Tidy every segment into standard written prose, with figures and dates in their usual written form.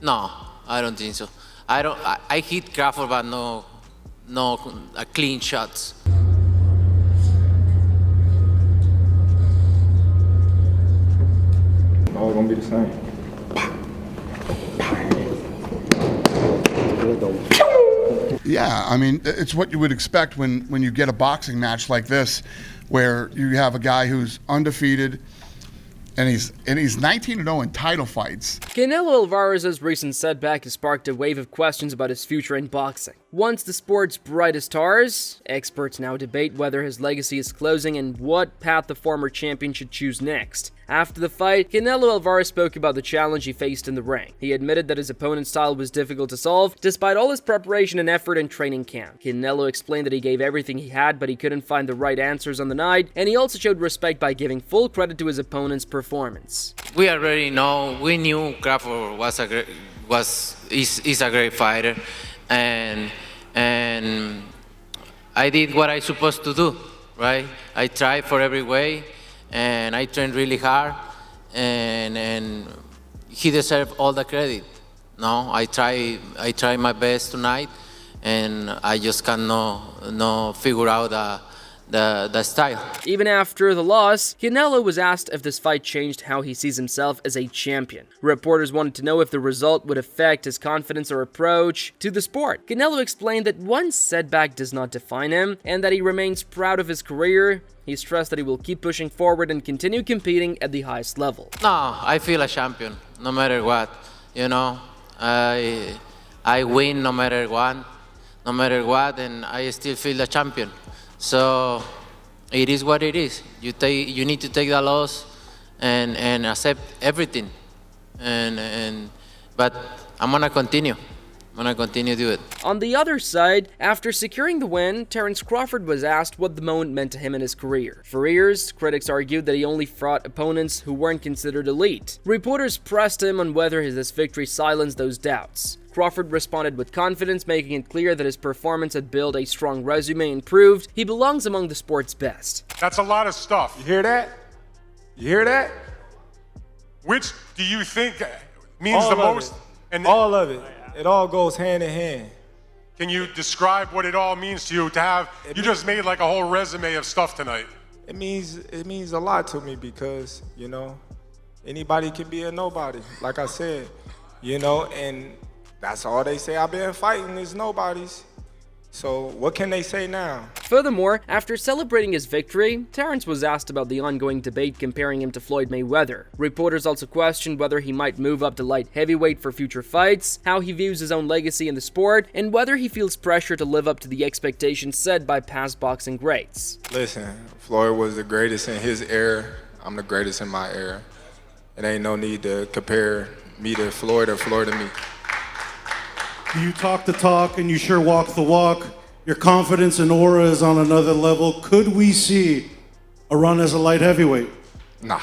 No, I don't think so. I don't. I hit Crawford, but no clean shots. All gonna be the same. Yeah, I mean, it's what you would expect when you get a boxing match like this, where you have a guy who's undefeated, and he's 19-0 in title fights. Canelo Alvarez's recent setback has sparked a wave of questions about his future in boxing. Once the sport's brightest stars, experts now debate whether his legacy is closing and what path the former champion should choose next. After the fight, Canelo Alvarez spoke about the challenge he faced in the ring. He admitted that his opponent's style was difficult to solve, despite all his preparation and effort in training camp. Canelo explained that he gave everything he had, but he couldn't find the right answers on the night, and he also showed respect by giving full credit to his opponent's performance. We already know. We knew Crawford is a great fighter, and I did what I supposed to do, right? I tried for every way, and I trained really hard, and he deserved all the credit. No, I try my best tonight, and I just cannot figure out the style. Even after the loss, Canelo was asked if this fight changed how he sees himself as a champion. Reporters wanted to know if the result would affect his confidence or approach to the sport. Canelo explained that one setback does not define him, and that he remains proud of his career. He stressed that he will keep pushing forward and continue competing at the highest level. No, I feel a champion, no matter what. You know, I win no matter what, and I still feel a champion. So it is what it is. You need to take the loss and accept everything. But I'm gonna continue. To do it. On the other side, after securing the win, Terence Crawford was asked what the moment meant to him in his career. For years, critics argued that he only fought opponents who weren't considered elite. Reporters pressed him on whether this victory silenced those doubts. Crawford responded with confidence, making it clear that his performance had built a strong resume and proved he belongs among the sport's best. That's a lot of stuff. You hear that? You hear that? Which do you think means All the of most? it. And All of it. It all goes hand in hand. can you describe what it all means to you to have? You just made like a whole resume of stuff tonight. It means a lot to me because, anybody can be a nobody, like I said, and that's all they say I've been fighting is nobodies. So what can they say now? Furthermore, after celebrating his victory, Terence was asked about the ongoing debate comparing him to Floyd Mayweather. Reporters also questioned whether he might move up to light heavyweight for future fights, how he views his own legacy in the sport, and whether he feels pressure to live up to the expectations set by past boxing greats. Listen, Floyd was the greatest in his era. I'm the greatest in my era. It ain't no need to compare me to Floyd or Floyd to me. You talk the talk and you sure walk the walk. Your confidence and aura is on another level. Could we see a run as a light heavyweight? Nah.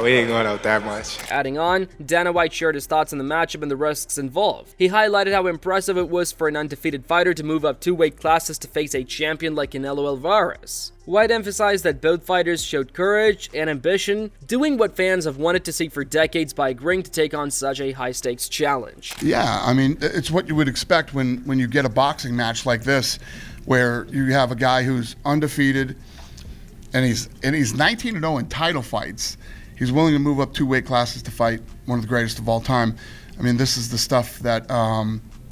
We ain't going out that much. Adding on, Dana White shared his thoughts on the matchup and the risks involved. He highlighted how impressive it was for an undefeated fighter to move up 2 weight classes to face a champion like Canelo Alvarez. White emphasized that both fighters showed courage and ambition, doing what fans have wanted to see for decades by agreeing to take on such a high-stakes challenge. Yeah, I mean, it's what you would expect when you get a boxing match like this, where you have a guy who's undefeated, and he's 19-0 in title fights. He's willing to move up 2 weight classes to fight one of the greatest of all time. I mean, this is the stuff that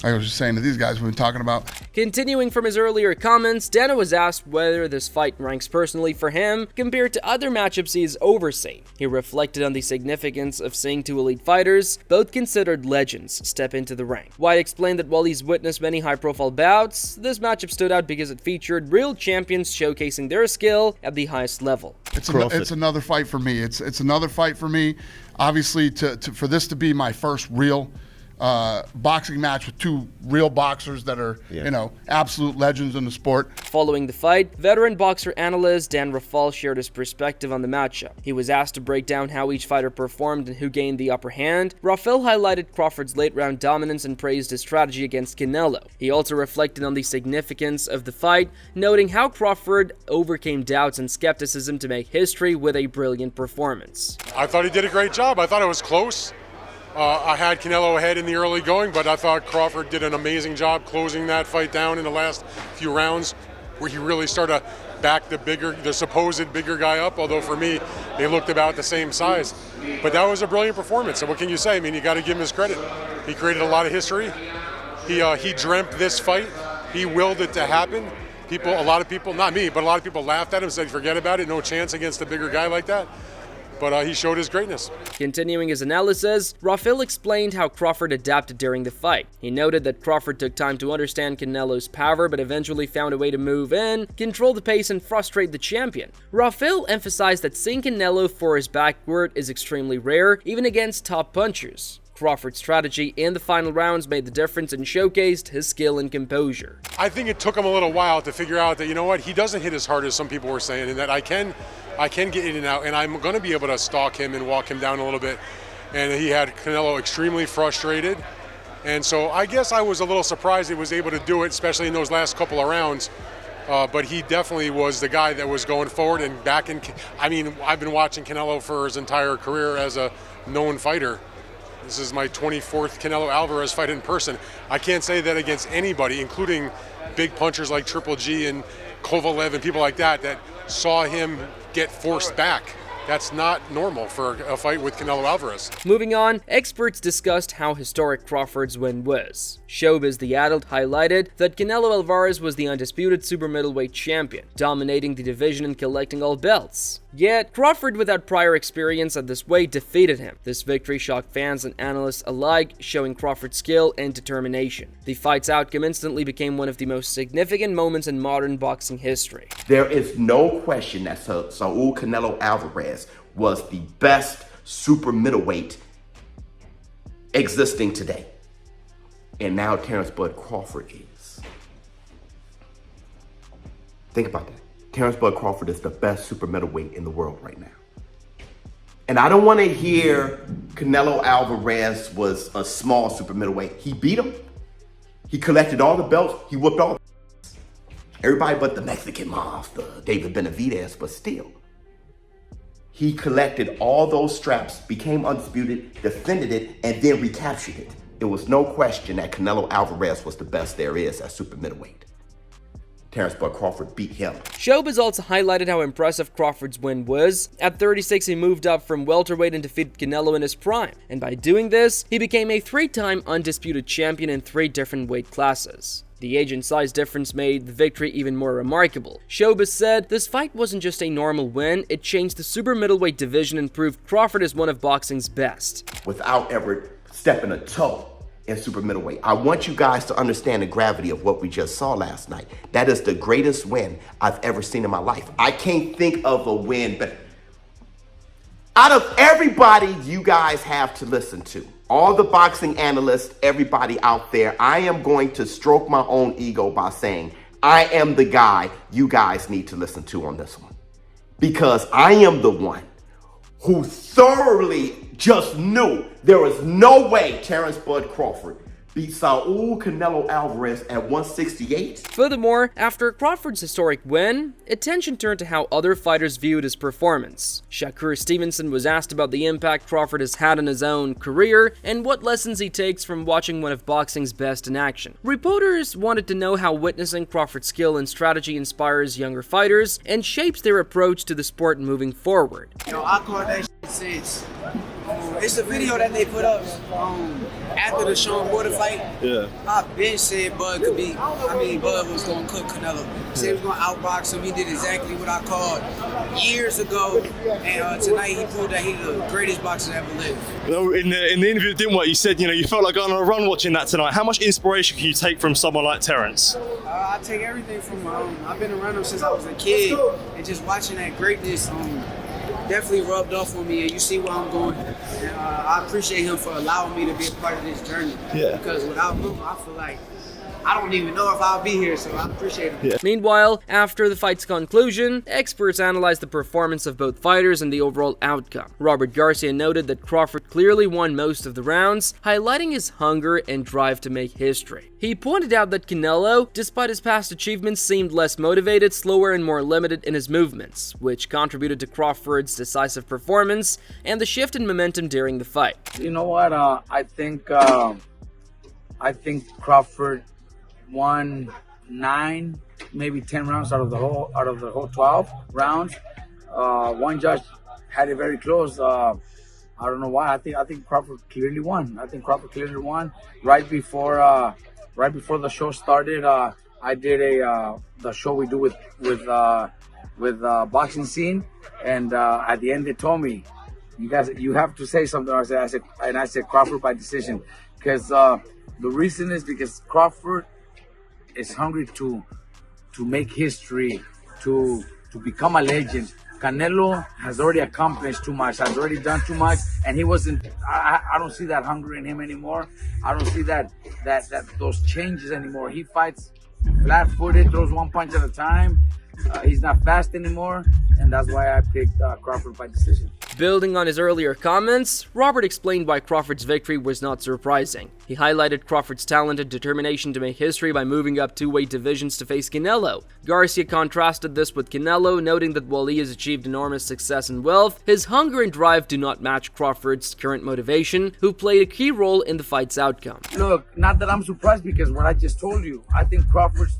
I was just saying to these guys we've been talking about. Continuing from his earlier comments, Dana was asked whether this fight ranks personally for him compared to other matchups he's overseen. He reflected on the significance of seeing 2 elite fighters, both considered legends, step into the ring. White explained that while he's witnessed many high-profile bouts, this matchup stood out because it featured real champions showcasing their skill at the highest level. It's another fight for me. It's another fight for me. Obviously, for this to be my first real boxing match with 2 real boxers that are, absolute legends in the sport. Following the fight, veteran boxer analyst Dan Rafal shared his perspective on the matchup. He was asked to break down how each fighter performed and who gained the upper hand. Rafal highlighted Crawford's late-round dominance and praised his strategy against Canelo. He also reflected on the significance of the fight, noting how Crawford overcame doubts and skepticism to make history with a brilliant performance. I thought he did a great job. I thought it was close. I had Canelo ahead in the early going, but I thought Crawford did an amazing job closing that fight down in the last few rounds, where he really started to back the supposed bigger guy up. Although for me, they looked about the same size. But that was a brilliant performance. So what can you say? I mean, you got to give him his credit. He created a lot of history. He dreamt this fight. He willed it to happen. A lot of people, not me, but a lot of people laughed at him, said, forget about it, no chance against a bigger guy like that. But he showed his greatness. Continuing his analysis, Rafael explained how Crawford adapted during the fight. He noted that Crawford took time to understand Canelo's power, but eventually found a way to move in, control the pace, and frustrate the champion. Rafael emphasized that seeing Canelo for his backward is extremely rare, even against top punchers. Crawford's strategy in the final rounds made the difference and showcased his skill and composure. I think it took him a little while to figure out that, you know what, he doesn't hit as hard as some people were saying, and that I can get in and out, and I'm going to be able to stalk him and walk him down a little bit. And he had Canelo extremely frustrated. And so I guess I was a little surprised he was able to do it, especially in those last couple of rounds. But he definitely was the guy that was going forward and backing. I mean, I've been watching Canelo for his entire career as a known fighter. This is my 24th Canelo Alvarez fight in person. I can't say that against anybody, including big punchers like Triple G and Kovalev and people like that saw him get forced back. That's not normal for a fight with Canelo Alvarez. Moving on, experts discussed how historic Crawford's win was. Showbiz The Adult highlighted that Canelo Alvarez was the undisputed super middleweight champion, dominating the division and collecting all belts. Yet, Crawford, without prior experience at this weight, defeated him. This victory shocked fans and analysts alike, showing Crawford's skill and determination. The fight's outcome instantly became one of the most significant moments in modern boxing history. There is no question that Saul Canelo Alvarez was the best super middleweight existing today. And now Terrence Bud Crawford is. Think about that. Terrence Bud Crawford is the best super middleweight in the world right now. And I don't want to hear Canelo Alvarez was a small super middleweight. He beat him. He collected all the belts. He whooped all the everybody but the Mexican monster, David Benavidez, but still. He collected all those straps, became undisputed, defended it, and then recaptured it. There was no question that Canelo Alvarez was the best there is at super middleweight. Terrence Bud Crawford beat him. Showbiz also highlighted how impressive Crawford's win was. At 36, he moved up from welterweight and defeated Canelo in his prime. And by doing this, he became a 3-time undisputed champion in 3 different weight classes. The age and size difference made the victory even more remarkable. Showbiz said, this fight wasn't just a normal win, it changed the super middleweight division and proved Crawford is one of boxing's best. Without ever stepping a toe in super middleweight. I want you guys to understand the gravity of what we just saw last night. That is the greatest win I've ever seen in my life. I can't think of a win, but out of everybody you guys have to listen to, all the boxing analysts, everybody out there, I am going to stroke my own ego by saying, I am the guy you guys need to listen to on this one. Because I am the one who thoroughly just knew there was no way Terrence Bud Crawford beat Saul Canelo Alvarez at 168. Furthermore, after Crawford's historic win, attention turned to how other fighters viewed his performance. Shakur Stevenson was asked about the impact Crawford has had on his own career and what lessons he takes from watching one of boxing's best in action. Reporters wanted to know how witnessing Crawford's skill and strategy inspires younger fighters and shapes their approach to the sport moving forward. Yo, I call that shit since it's a video that they put up after the Sean Porter fight. Yeah. I've been said Bud Bud was going to cook Canelo. He said he was going to outbox him. He did exactly what I called years ago. And tonight he proved that he's the greatest boxer that ever lived. Well, in the interview that didn't work, you said, you felt like going on a run watching that tonight. How much inspiration can you take from someone like Terrence? I take everything from I've been around him since I was a kid. And just watching that greatness definitely rubbed off on me, and you see where I'm going. And I appreciate him for allowing me to be a part of this journey. Yeah. Because without him, I feel like I don't even know if I'll be here, so I appreciate it. Yeah. Meanwhile, after the fight's conclusion, experts analyzed the performance of both fighters and the overall outcome. Robert Garcia noted that Crawford clearly won most of the rounds, highlighting his hunger and drive to make history. He pointed out that Canelo, despite his past achievements, seemed less motivated, slower, and more limited in his movements, which contributed to Crawford's decisive performance and the shift in momentum during the fight. You know what? I think Crawford won 9, maybe 10 rounds out of the whole 12 rounds. One judge had it very close. I don't know why. I think Crawford clearly won. Right before the show started. I did the show we do with Boxing Scene, and at the end they told me, you have to say something. I said Crawford by decision, because the reason is because Crawford is hungry to make history, to become a legend. Canelo has already accomplished too much, has already done too much, and he wasn't. I don't see that hunger in him anymore. I don't see that those changes anymore. He fights flat-footed, throws one punch at a time. He's not fast anymore, and that's why I picked Crawford by decision. Building on his earlier comments, Robert explained why Crawford's victory was not surprising. He highlighted Crawford's talent and determination to make history by moving up 2 weight divisions to face Canelo. Garcia contrasted this with Canelo, noting that while he has achieved enormous success and wealth, his hunger and drive do not match Crawford's current motivation, who played a key role in the fight's outcome. Look, not that I'm surprised, because what I just told you, I think Crawford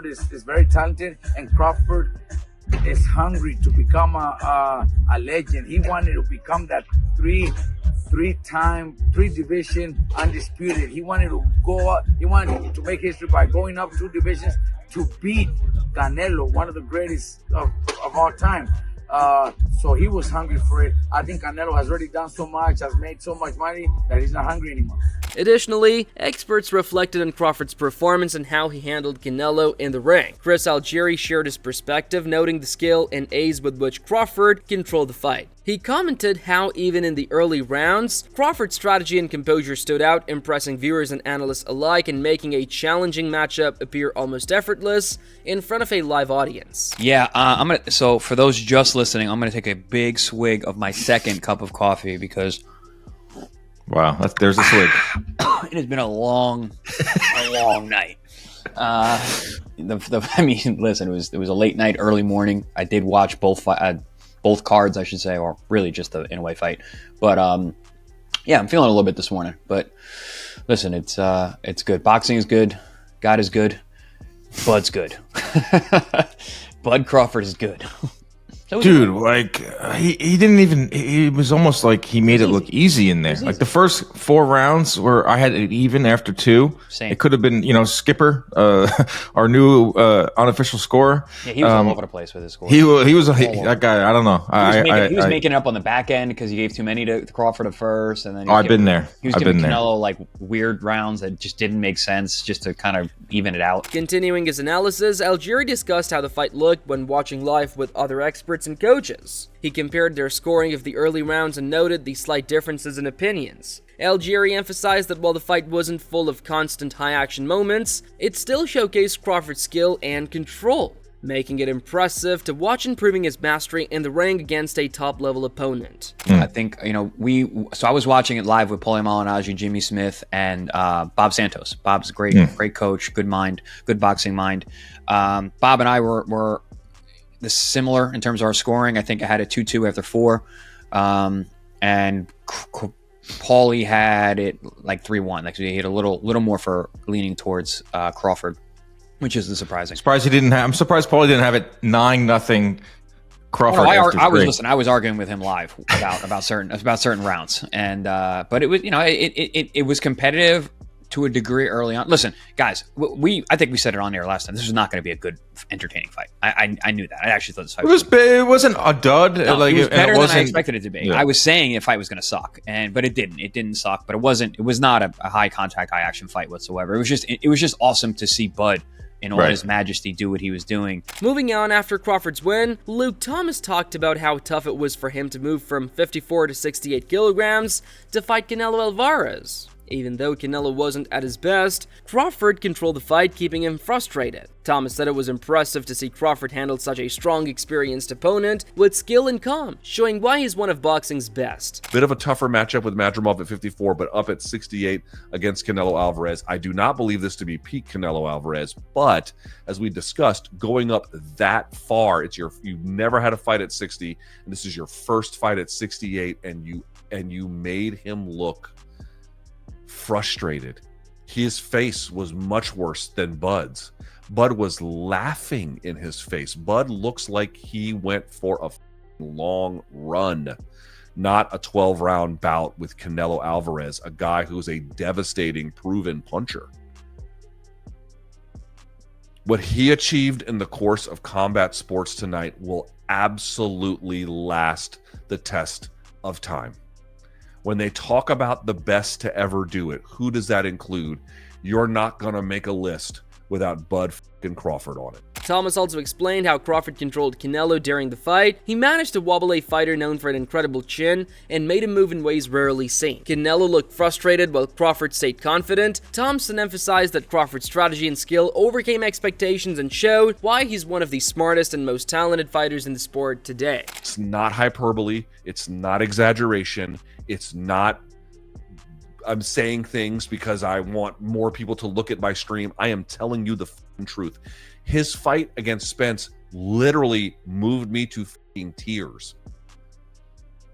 is very talented, and Crawford is hungry to become a legend. He wanted to become that three division undisputed. He wanted to go up, he wanted to make history by going up 2 divisions to beat Canelo, one of the greatest of all time. So he was hungry for it. I think Canelo has already done so much, has made so much money, that he's not hungry anymore. Additionally, experts reflected on Crawford's performance and how he handled Canelo in the ring. Chris Algieri shared his perspective, noting the skill and ease with which Crawford controlled the fight. He commented how even in the early rounds, Crawford's strategy and composure stood out, impressing viewers and analysts alike and making a challenging matchup appear almost effortless in front of a live audience. Yeah, so for those just listening, I'm gonna take a big swig of my second cup of coffee because wow, there's a swig. It has been a long night. I mean, listen, it was a late night, early morning. I did watch both cards, I should say, or really just the in a way fight. But yeah, I'm feeling a little bit this morning. But listen, it's good. Boxing is good. God is good. Bud's good. Bud Crawford is good. Dude, like he didn't even. He was almost like he made it look easy in there. Like the first 4 rounds where I had it even after 2. Same. It could have been, Skipper, our new unofficial scorer. Yeah, he was all over the place with his score. He was that guy. I don't know. He was making it up on the back end because he gave too many to Crawford at first, and then I've been there. He was giving Canelo like weird rounds that just didn't make sense, just to kind of even it out. Continuing his analysis, Algieri discussed how the fight looked when watching live with other experts and coaches. He compared their scoring of the early rounds and noted the slight differences in opinions. Algieri emphasized that while the fight wasn't full of constant high-action moments, it still showcased Crawford's skill and control, making it impressive to watch and proving his mastery in the ring against a top-level opponent. I think, so I was watching it live with Paulie Malignaggi, Jimmy Smith, and Bob Santos. Bob's a great coach, good mind, good boxing mind. Bob and I were similar in terms of our scoring. I think I had a 2-2 after 4. And Paulie had it like 3-1. Like he had a little more for leaning towards Crawford, which is surprising. I'm surprised Paulie didn't have it 9-0 Crawford. I was arguing with him live about certain rounds, and but it was it was competitive to a degree early on. Listen, guys, I think we said it on air last time. This was not going to be a good, entertaining fight. I knew that. I actually thought this fight it wasn't a dud. No, it was better than I expected it to be. Yeah. I was saying the fight was going to suck, but it didn't. It didn't suck, but it wasn't. It was not a high contact, high action fight whatsoever. It was just awesome to see Bud in all his majesty do what he was doing. Moving on, after Crawford's win, Luke Thomas talked about how tough it was for him to move from 54 to 68 kilograms to fight Canelo Alvarez. Even though Canelo wasn't at his best, Crawford controlled the fight, keeping him frustrated. Thomas said it was impressive to see Crawford handle such a strong, experienced opponent with skill and calm, showing why he's one of boxing's best. Bit of a tougher matchup with Madrimov at 54, but up at 68 against Canelo Alvarez. I do not believe this to be peak Canelo Alvarez, but as we discussed, going up that far, you've never had a fight at 60, and this is your first fight at 68, and you made him look frustrated. His face was much worse than Bud's. Bud was laughing in his face. Bud looks like he went for a long run, not a 12-round bout with Canelo Alvarez, a guy who's a devastating, proven puncher. What he achieved in the course of combat sports tonight will absolutely last the test of time. When they talk about the best to ever do it, who does that include? You're not going to make a list without Bud f***ing Crawford on it. Thomas also explained how Crawford controlled Canelo during the fight. He managed to wobble a fighter known for an incredible chin and made him move in ways rarely seen. Canelo looked frustrated while Crawford stayed confident. Thompson emphasized that Crawford's strategy and skill overcame expectations and showed why he's one of the smartest and most talented fighters in the sport today. It's not hyperbole. It's not exaggeration. It's not I'm saying things because I want more people to look at my stream. I am telling you the truth. His fight against Spence literally moved me to tears.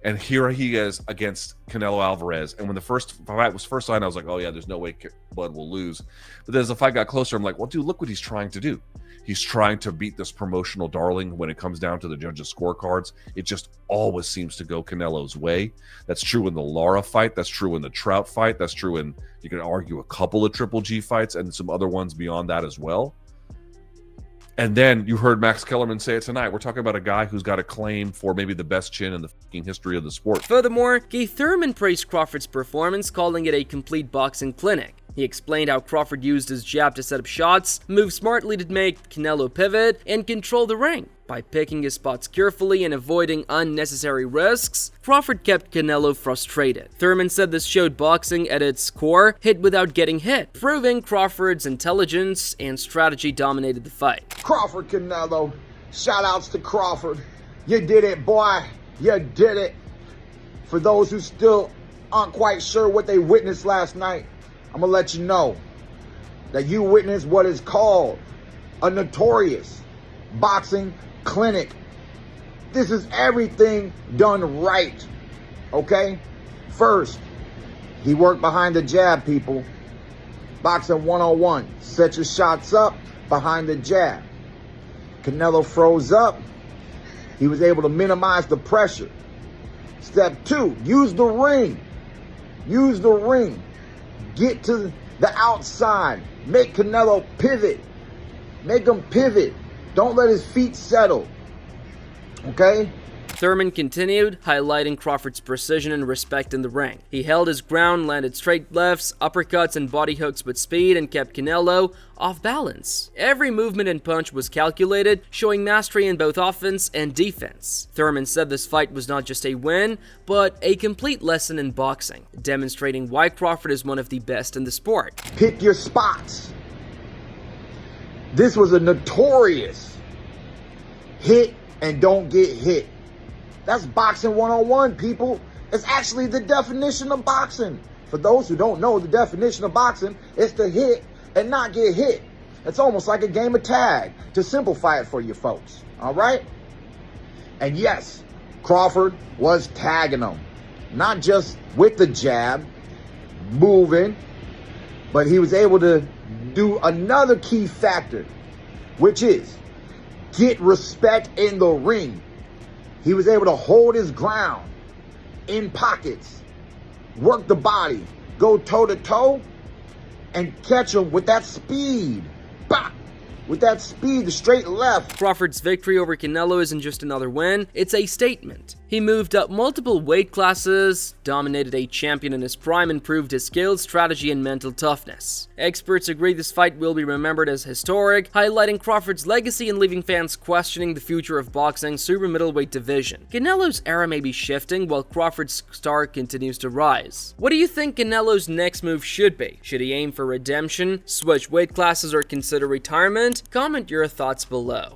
And here he is against Canelo Alvarez. And when the first fight was first signed, I was like, oh yeah, there's no way Bud will lose. But then as the fight got closer, I'm like, well, dude, look what he's trying to do. He's trying to beat this promotional darling when it comes down to the judges' scorecards. It just always seems to go Canelo's way. That's true in the Lara fight. That's true in the Trout fight. That's true in, you can argue, a couple of Triple G fights and some other ones beyond that as well. And then you heard Max Kellerman say it tonight. We're talking about a guy who's got a claim for maybe the best chin in the fucking history of the sport. Furthermore, Keith Thurman praised Crawford's performance, calling it a complete boxing clinic. He explained how Crawford used his jab to set up shots, move smartly to make Canelo pivot, and control the ring. By picking his spots carefully and avoiding unnecessary risks, Crawford kept Canelo frustrated. Thurman said this showed boxing at its core, hit without getting hit, proving Crawford's intelligence and strategy dominated the fight. Crawford Canelo, shout outs to Crawford. You did it, boy. You did it. For those who still aren't quite sure what they witnessed last night, I'm gonna let you know that you witnessed what is called a notorious boxing clinic. This is everything done right, okay? First, he worked behind the jab, people. Boxing 101, set your shots up behind the jab. Canelo froze up. He was able to minimize the pressure. Step 2, use the ring. Use the ring. Get to the outside. Make Canelo pivot. Make him pivot. Don't let his feet settle. Okay? Thurman continued, highlighting Crawford's precision and respect in the ring. He held his ground, landed straight lefts, uppercuts, and body hooks with speed, and kept Canelo off balance. Every movement and punch was calculated, showing mastery in both offense and defense. Thurman said this fight was not just a win, but a complete lesson in boxing, demonstrating why Crawford is one of the best in the sport. Pick your spots. This was a notorious hit and don't get hit. That's boxing 101, people. It's actually the definition of boxing. For those who don't know the definition of boxing, it's to hit and not get hit. It's almost like a game of tag, to simplify it for you folks, all right? And yes, Crawford was tagging him. Not just with the jab, moving, but he was able to do another key factor, which is get respect in the ring. He was able to hold his ground in pockets, work the body, go toe-to-toe, and catch him with that speed. Bah! With that speed, the straight left. Crawford's victory over Canelo isn't just another win, it's a statement. He moved up multiple weight classes, dominated a champion in his prime, and proved his skills, strategy, and mental toughness. Experts agree this fight will be remembered as historic, highlighting Crawford's legacy and leaving fans questioning the future of boxing's super middleweight division. Canelo's era may be shifting while Crawford's star continues to rise. What do you think Canelo's next move should be? Should he aim for redemption, switch weight classes, or consider retirement? Comment your thoughts below.